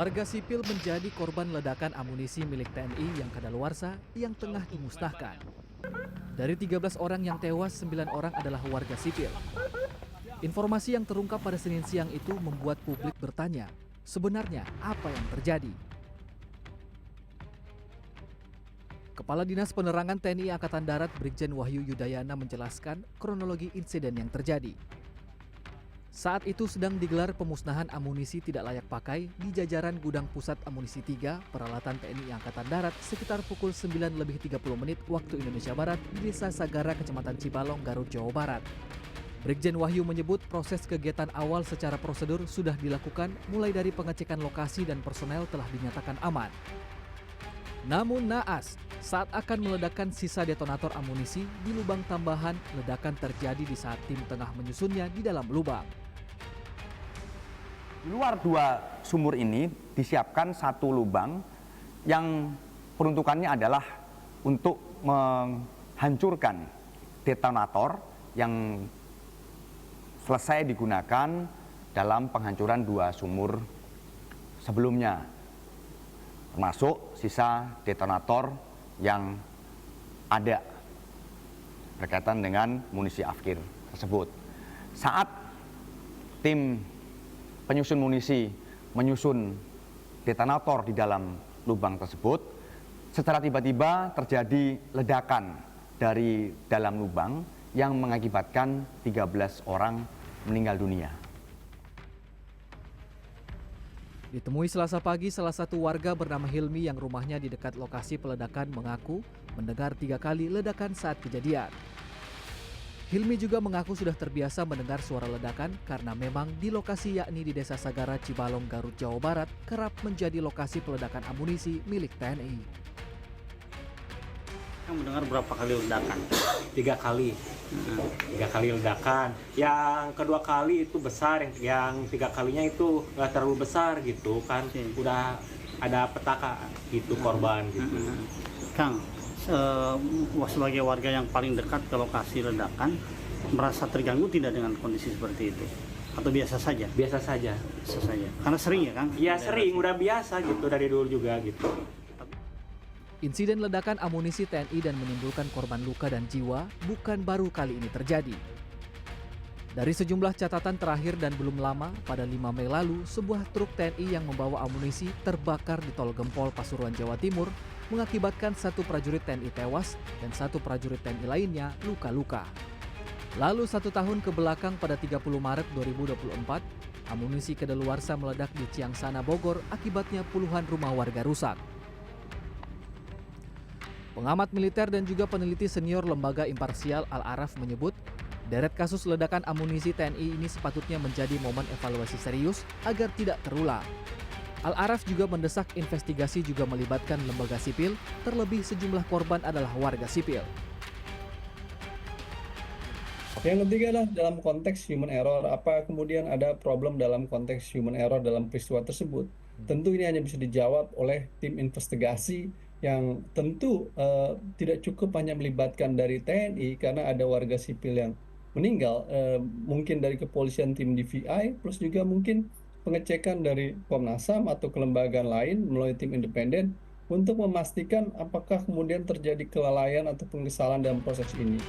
Warga sipil menjadi korban ledakan amunisi milik TNI yang kadaluarsa yang tengah dimusnahkan. Dari 13 orang yang tewas, 9 orang adalah warga sipil. Informasi yang terungkap pada Senin siang itu membuat publik bertanya, sebenarnya apa yang terjadi? Kepala Dinas Penerangan TNI Angkatan Darat Brigjen Wahyu Yudayana menjelaskan kronologi insiden yang terjadi. Saat itu sedang digelar pemusnahan amunisi tidak layak pakai di jajaran Gudang Pusat Amunisi 3 Peralatan TNI Angkatan Darat sekitar pukul 9:30 waktu Indonesia Barat di Desa Sagara, Kecamatan Cibalong, Garut, Jawa Barat. Brigjen Wahyu menyebut proses kegiatan awal secara prosedur sudah dilakukan mulai dari pengecekan lokasi dan personel telah dinyatakan aman. Namun naas, saat akan meledakkan sisa detonator amunisi di lubang tambahan, ledakan terjadi di saat tim tengah menyusunnya di dalam lubang. Di luar dua sumur ini disiapkan satu lubang yang peruntukannya adalah untuk menghancurkan detonator yang selesai digunakan dalam penghancuran dua sumur sebelumnya, termasuk sisa detonator yang ada berkaitan dengan munisi afkir tersebut. Saat tim penyusun munisi menyusun detonator di dalam lubang tersebut, secara tiba-tiba terjadi ledakan dari dalam lubang yang mengakibatkan 13 orang meninggal dunia. Ditemui Selasa pagi, salah satu warga bernama Hilmi yang rumahnya di dekat lokasi peledakan mengaku mendengar 3 kali ledakan saat kejadian. Hilmi juga mengaku sudah terbiasa mendengar suara ledakan karena memang di lokasi yakni di Desa Sagara, Cibalong, Garut, Jawa Barat kerap menjadi lokasi peledakan amunisi milik TNI. Yang mendengar berapa kali ledakan? 3 kali. 3 kali ledakan. Yang kedua kali itu besar, yang 3 kalinya itu nggak terlalu besar gitu kan. Udah ada petaka gitu korban gitu. Kang, sebagai warga yang paling dekat ke lokasi ledakan, merasa terganggu tidak dengan kondisi seperti itu? Atau biasa saja? Biasa saja. Biasa saja. Karena sering ya, Kang? Iya sering, udah biasa gitu dari dulu juga gitu. Insiden ledakan amunisi TNI dan menimbulkan korban luka dan jiwa bukan baru kali ini terjadi. Dari sejumlah catatan terakhir dan belum lama, pada 5 Mei lalu, sebuah truk TNI yang membawa amunisi terbakar di Tol Gempol, Pasuruan, Jawa Timur, mengakibatkan 1 prajurit TNI tewas dan 1 prajurit TNI lainnya luka-luka. Lalu 1 tahun ke belakang pada 30 Maret 2024, amunisi kadaluarsa meledak di Ciangsana, Bogor, akibatnya puluhan rumah warga rusak. Pengamat militer dan juga peneliti senior lembaga imparsial Al-Araf menyebut, deret kasus ledakan amunisi TNI ini sepatutnya menjadi momen evaluasi serius agar tidak terulang. Al-Araf juga mendesak investigasi juga melibatkan lembaga sipil, terlebih sejumlah korban adalah warga sipil. Yang ketiga adalah dalam konteks human error, apa kemudian ada problem dalam konteks human error dalam peristiwa tersebut. Tentu ini hanya bisa dijawab oleh tim investigasi yang tentu tidak cukup hanya melibatkan dari TNI karena ada warga sipil yang meninggal, mungkin dari kepolisian tim DVI, plus juga mungkin pengecekan dari Komnas HAM atau kelembagaan lain melalui tim independen untuk memastikan apakah kemudian terjadi kelalaian ataupun kesalahan dalam proses ini.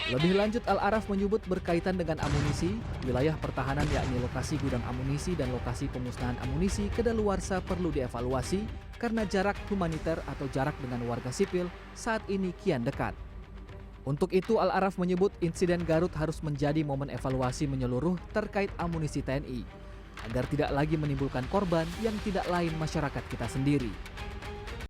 Lebih lanjut, Al-Araf menyebut berkaitan dengan amunisi, wilayah pertahanan yakni lokasi gudang amunisi dan lokasi pemusnahan amunisi kadaluarsa perlu dievaluasi karena jarak humaniter atau jarak dengan warga sipil saat ini kian dekat. Untuk itu, Al-Araf menyebut insiden Garut harus menjadi momen evaluasi menyeluruh terkait amunisi TNI, agar tidak lagi menimbulkan korban yang tidak lain masyarakat kita sendiri.